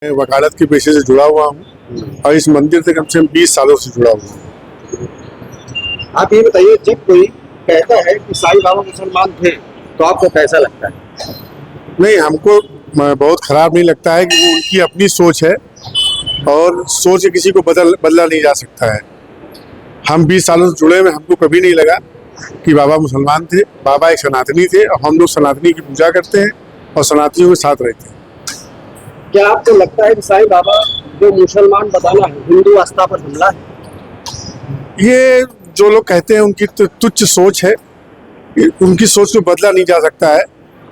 मैं वकालत के पेशे से जुड़ा हुआ हूँ और इस मंदिर से कम से कम 20 सालों से जुड़ा हुआ हूँ। आप ये बताइए, जब कोई कहता है कि साईं बाबा मुसलमान थे तो आपको कैसा लगता है? नहीं, हमको बहुत खराब नहीं लगता है कि वो उनकी अपनी सोच है और सोच से किसी को बदला नहीं जा सकता है। हम 20 सालों से जुड़े हुए, हमको कभी नहीं लगा कि बाबा मुसलमान थे। बाबा एक सनातनी थे और हम लोग सनातनी की पूजा करते हैं और सनातनियों के साथ रहते हैं। क्या आपको लगता है कि साईं बाबा जो मुसलमान बताना है हिंदू आस्था पर हमला है? ये जो लोग कहते हैं उनकी तुच्छ सोच है, उनकी सोच को बदला नहीं जा सकता है।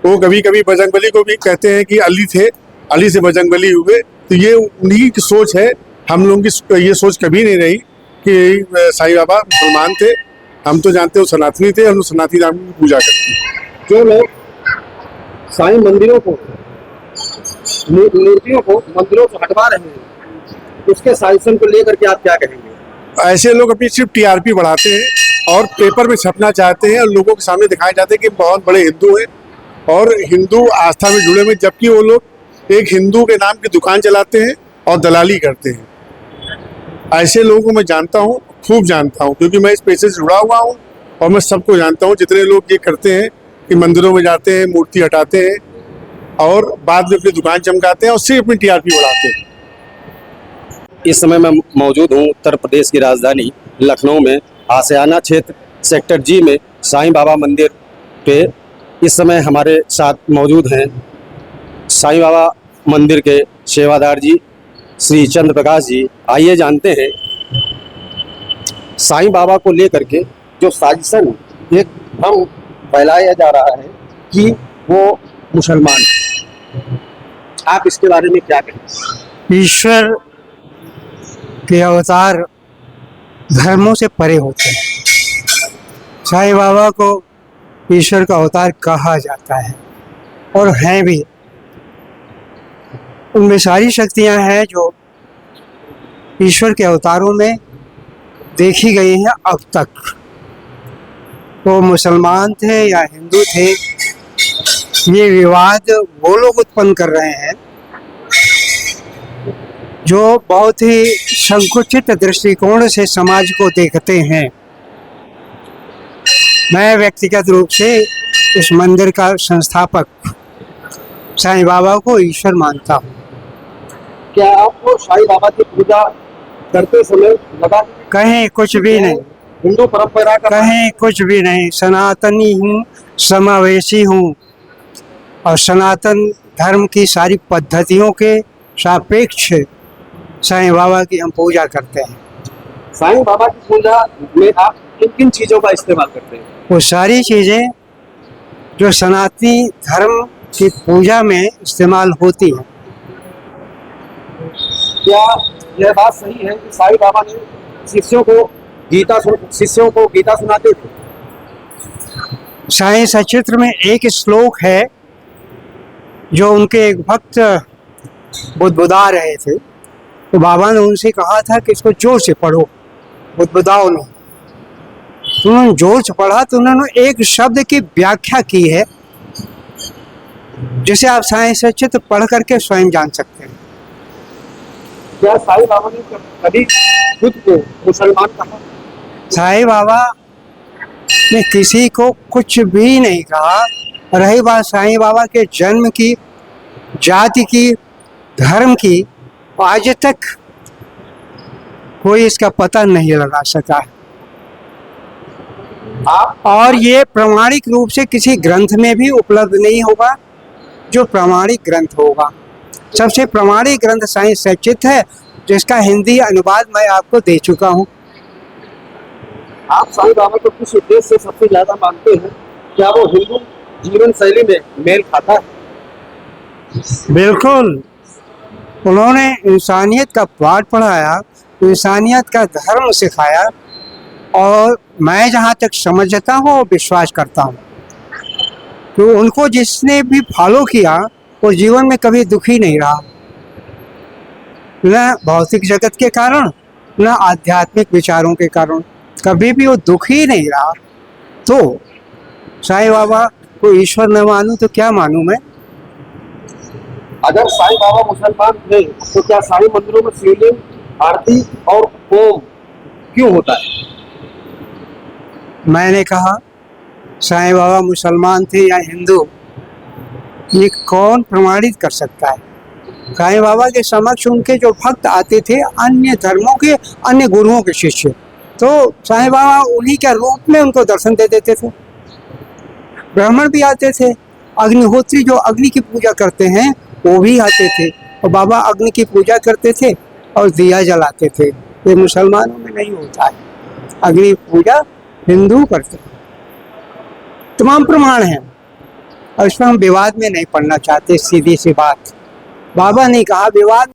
वो कभी कभी बजरंगबली को भी कहते हैं कि अली थे, अली से बजरंगबली हुए, तो ये उन्हीं की सोच है। हम लोगों की ये सोच कभी नहीं रही कि साईं बाबा मुसलमान थे। हम तो जानते हो सनातनी थे, हम लोग सनातनी राम की पूजा करते हैं। जो लोग साईं मंदिरों को, मूर्तियों को मंदिरों से हटवा रहे हैं, उसके शासन को लेकर के आप क्या कहेंगे? ऐसे लोग अपनी सिर्फ टीआरपी बढ़ाते हैं और पेपर में छपना चाहते हैं और लोगों के सामने दिखाए जाते हैं कि बहुत बड़े हिंदू हैं और हिंदू आस्था में जुड़े हुए, जबकि वो लोग एक हिंदू के नाम की दुकान चलाते हैं और दलाली करते हैं। ऐसे लोगों को मैं जानता हूँ, खूब जानता हूँ, क्योंकि मैं इस पेशे से जुड़ा हुआ हूँ और मैं सबको जानता हूँ। जितने लोग ये करते हैं कि मंदिरों में जाते हैं, मूर्ति हटाते हैं और बाद में अपनी दुकान चमकाते हैं और सिर्फ अपनी टीआरपी बढ़ाते हैं। इस समय मैं मौजूद हूँ उत्तर प्रदेश की राजधानी लखनऊ में आशियाना क्षेत्र सेक्टर जी में साईं बाबा मंदिर पे। इस समय हमारे साथ मौजूद हैं साईं बाबा मंदिर के सेवादार जी श्री चंद्र प्रकाश जी। आइए जानते हैं साईं बाबा को लेकर के जो साजिशन एक भ्रम फैलाया जा रहा है कि वो मुसलमान हैं। आप इसके बारे में क्या कहें? ईश्वर के अवतार धर्मों से परे होते हैं। साईं बाबा को ईश्वर का अवतार कहा जाता है और हैं भी। उनमें सारी शक्तियां हैं जो ईश्वर के अवतारों में देखी गई हैं अब तक। वो मुसलमान थे या हिंदू थे, ये विवाद वो लोग उत्पन्न कर रहे हैं जो बहुत ही संकुचित दृष्टिकोण से समाज को देखते हैं। मैं व्यक्तिगत रूप से इस मंदिर का संस्थापक साईं बाबा को ईश्वर मानता हूँ। क्या आपको साईं बाबा की पूजा करते समय लगा कहीं कुछ भी नहीं, हिंदू परंपरा का कहीं कुछ भी नहीं। सनातनी हूँ, समावेशी हूँ और सनातन धर्म की सारी पद्धतियों के सापेक्ष साईं बाबा की हम पूजा करते हैं। साईं बाबा की पूजा में आप किन किन चीजों का इस्तेमाल करते हैं? वो सारी चीज़ें जो सनातनी धर्म की पूजा में इस्तेमाल होती हैं। क्या यह बात सही है कि साईं बाबा ने शिष्यों को गीता सुनाते थे? साईं सचित्र में एक श्लोक है जो उनके एक भक्त बुदबुदा रहे थे, तो बाबा ने उनसे कहा था कि इसको जोर से पढ़ो, बुदबुदाओ नहीं। तो उन्होंने जोर से पढ़ा तो उन्होंने एक शब्द की व्याख्या की है जिसे आप साईं सचित्र पढ़ करके स्वयं जान सकते हैं। क्या साईं बाबा ने कभी खुद को मुसलमान कहा? साईं बाबा ने किसी को कुछ भी नहीं कहा। रही बात साईं बाबा के जन्म की, जाति की, धर्म की, आज तक कोई इसका पता नहीं लगा सका। और ये प्रामाणिक रूप से किसी ग्रंथ में भी उपलब्ध नहीं होगा। जो प्रामाणिक ग्रंथ होगा, सबसे प्रामाणिक ग्रंथ साईं सचित्र है, जिसका हिंदी अनुवाद मैं आपको दे चुका हूँ। आप साईं बाबा को किस उद्देश्य से सबसे ज्यादा मानते हैं? क्या वो हिंदू जीवन शैली में मेल खाता है? बिल्कुल, उन्होंने इंसानियत का पाठ पढ़ाया, इंसानियत का धर्म सिखाया और मैं जहाँ तक समझता हूँ और विश्वास करता हूँ तो उनको जिसने भी फॉलो किया वो जीवन में कभी दुखी नहीं रहा, न भौतिक जगत के कारण न आध्यात्मिक विचारों के कारण, कभी भी वो दुखी नहीं रहा। तो साईं बाबा को ईश्वर न मानूं तो क्या मानूं मैं? अगर साईं बाबा मुसलमान थे तो क्या साईं मंदिरों में शिवलिंग, आरती और होम क्यों होता है? मैंने कहा साईं बाबा मुसलमान थे या हिंदू, ये कौन प्रमाणित कर सकता है? साईं बाबा के समक्ष उनके जो भक्त आते थे अन्य धर्मों के, अन्य गुरुओं के शिष्य, तो साईं बाबा उन्हीं के रूप में उनको दर्शन दे देते थे। ब्राह्मण भी आते थे, अग्निहोत्री जो अग्नि की पूजा करते हैं वो भी आते थे, और बाबा अग्नि की पूजा करते थे और दिया जलाते थे। ये मुसलमानों में नहीं होता है, अग्नि पूजा हिंदू करते हैं। तमाम प्रमाण हैं और इसमें हम विवाद में नहीं पड़ना चाहते। सीधी सी बात, बाबा ने कहा विवाद